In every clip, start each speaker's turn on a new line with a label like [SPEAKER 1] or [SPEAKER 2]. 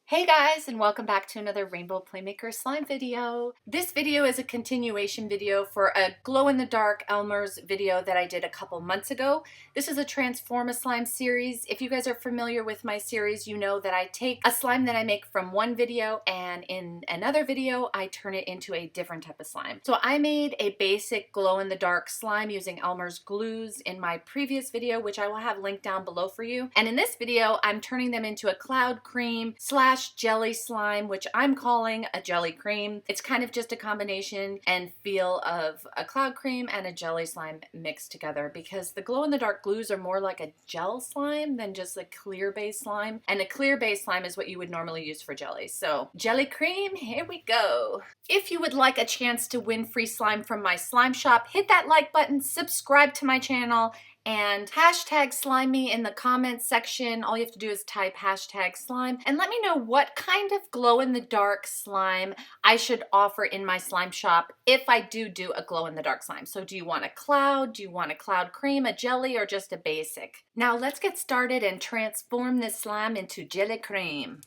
[SPEAKER 1] Hey guys, and welcome back to another Rainbow Playmaker slime video. This video is a continuation video for a glow-in-the-dark Elmer's video that I did a couple months ago. This is a Transform a Slime series. If you guys are familiar with my series, you know that I take a slime that I make from one video and in another video I turn it into a different type of slime. So I made a basic glow-in-the-dark slime using Elmer's glues in my previous video, which I will have linked down below for you. And in this video, I'm turning them into a cloud cream / jelly slime, which I'm calling a jelly cream. It's kind of just a combination and feel of a cloud cream and a jelly slime mixed together, because the glow-in-the-dark glues are more like a gel slime than just a clear base slime, and a clear base slime is what you would normally use for jelly. So jelly cream, here we go. If you would like a chance to win free slime from my slime shop, hit that like button, subscribe to my channel, and hashtag slime me in the comments section. All you have to do is type hashtag slime and let me know what kind of glow-in-the-dark slime I should offer in my slime shop if I do a glow-in-the-dark slime. So do you want a cloud? Do you want a cloud cream, a jelly, or just a basic? Now let's get started and transform this slime into jelly cream.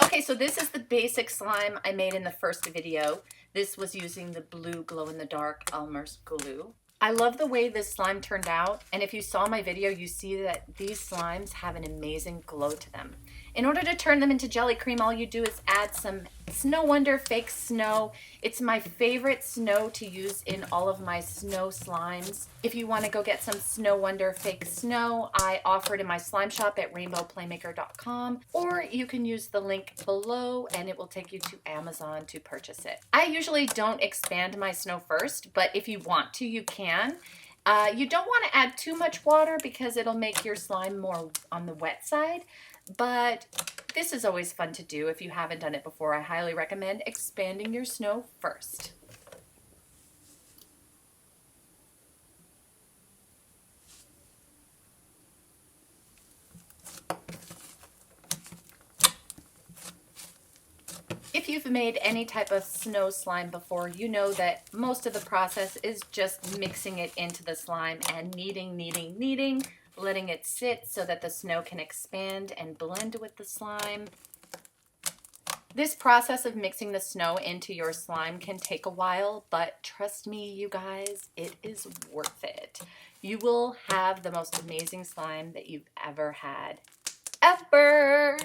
[SPEAKER 1] Okay, so this is the basic slime I made in the first video. This was using the blue glow-in-the-dark Elmer's glue. I love the way this slime turned out, and if you saw my video, you see that these slimes have an amazing glow to them. In order to turn them into jelly cream, all you do is add some Snow Wonder fake snow. It's my favorite snow to use in all of my snow slimes. If you want to go get some Snow Wonder fake snow, I offer it in my slime shop at RainbowPlayMaker.com, or you can use the link below and it will take you to Amazon to purchase it. I usually don't expand my snow first, but if you want to, you can. You don't want to add too much water because it'll make your slime more on the wet side, but this is always fun to do. If you haven't done it before, I highly recommend expanding your snow first. If you've made any type of snow slime before, you know that most of the process is just mixing it into the slime and kneading, letting it sit so that the snow can expand and blend with the slime. This process of mixing the snow into your slime can take a while, but trust me, you guys, it is worth it. You will have the most amazing slime that you've ever had. Ever!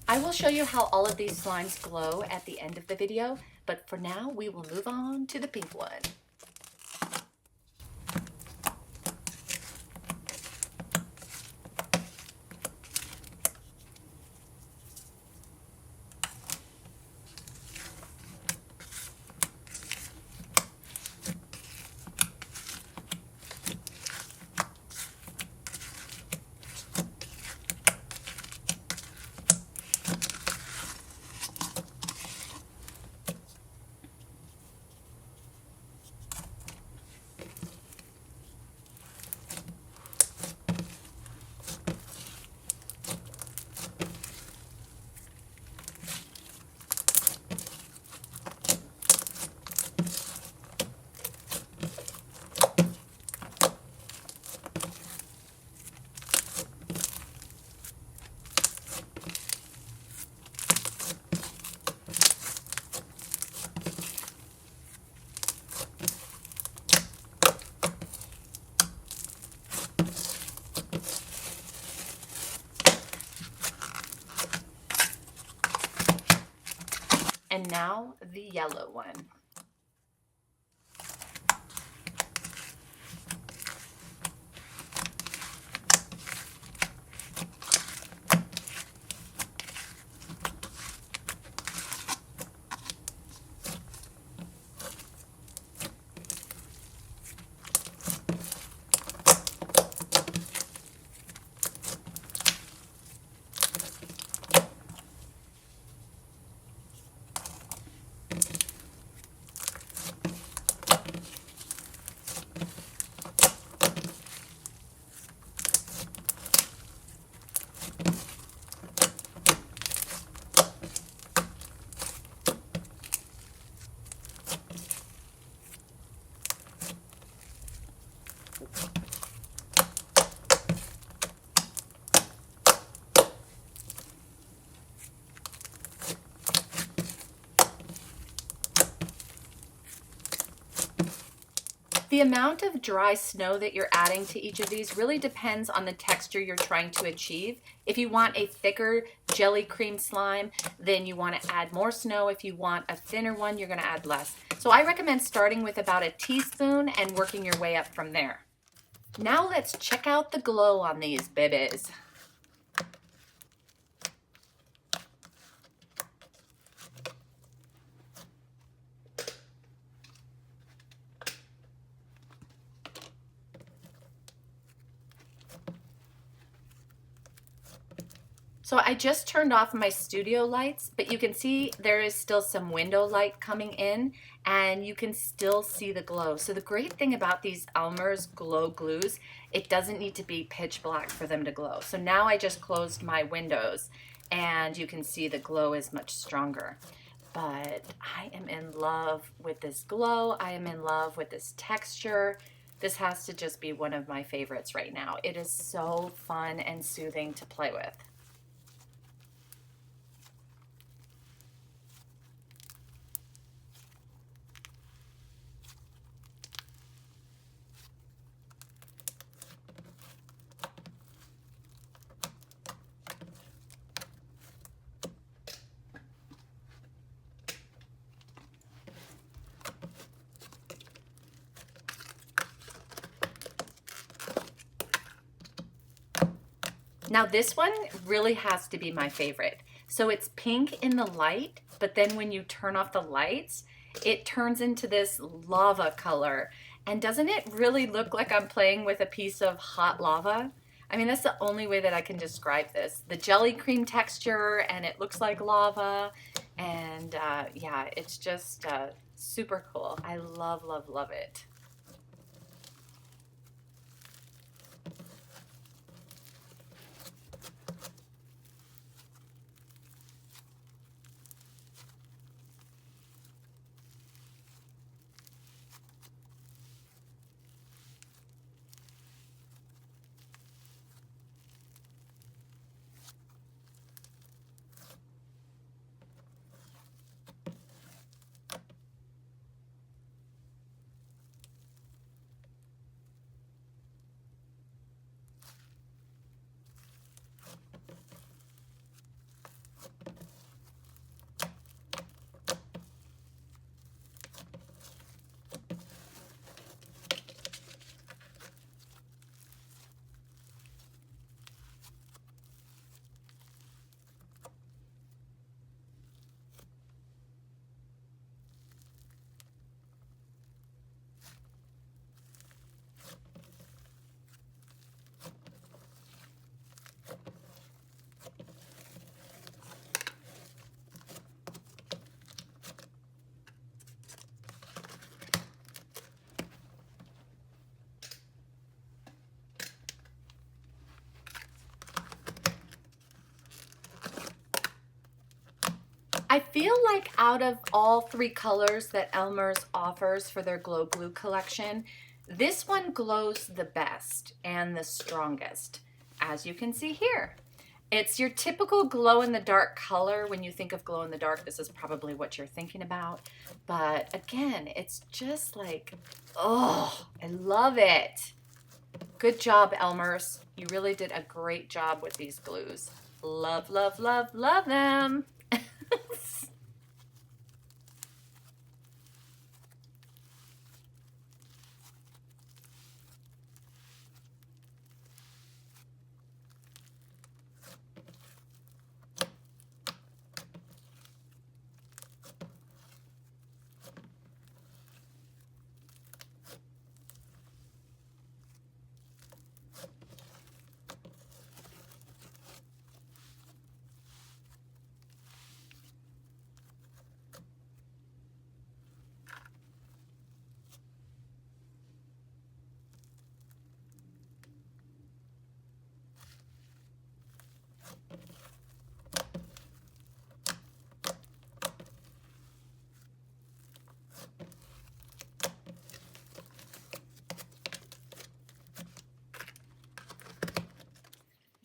[SPEAKER 1] I will show you how all of these slimes glow at the end of the video, but for now we will move on to the pink one. And now the yellow one. The amount of dry snow that you're adding to each of these really depends on the texture you're trying to achieve. If you want a thicker jelly cream slime, then you want to add more snow. If you want a thinner one, you're going to add less. So I recommend starting with about a teaspoon and working your way up from there. Now let's check out the glow on these babies. So I just turned off my studio lights, but you can see there is still some window light coming in and you can still see the glow. So the great thing about these Elmer's glow glues, it doesn't need to be pitch black for them to glow. So now I just closed my windows and you can see the glow is much stronger. But I am in love with this glow. I am in love with this texture. This has to just be one of my favorites right now. It is so fun and soothing to play with. Now this one really has to be my favorite. So it's pink in the light, but then when you turn off the lights, it turns into this lava color. And doesn't it really look like I'm playing with a piece of hot lava? I mean, that's the only way that I can describe this. The jelly cream texture, and it looks like lava. And yeah, it's just super cool. I love, love, love it. I feel like out of all three colors that Elmer's offers for their Glow Glue collection, this one glows the best and the strongest, as you can see here. It's your typical glow-in-the-dark color. When you think of glow-in-the-dark, this is probably what you're thinking about. But again, it's just like, oh, I love it. Good job, Elmer's. You really did a great job with these glues. Love, love, love, love them.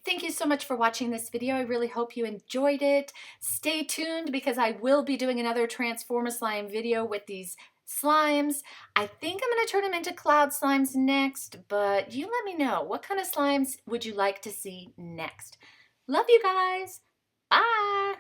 [SPEAKER 1] Thank you so much for watching this video. I really hope you enjoyed it. Stay tuned because I will be doing another Transform a Slime video with these slimes. I think I'm going to turn them into cloud slimes next, but you let me know. What kind of slimes would you like to see next? Love you guys. Bye.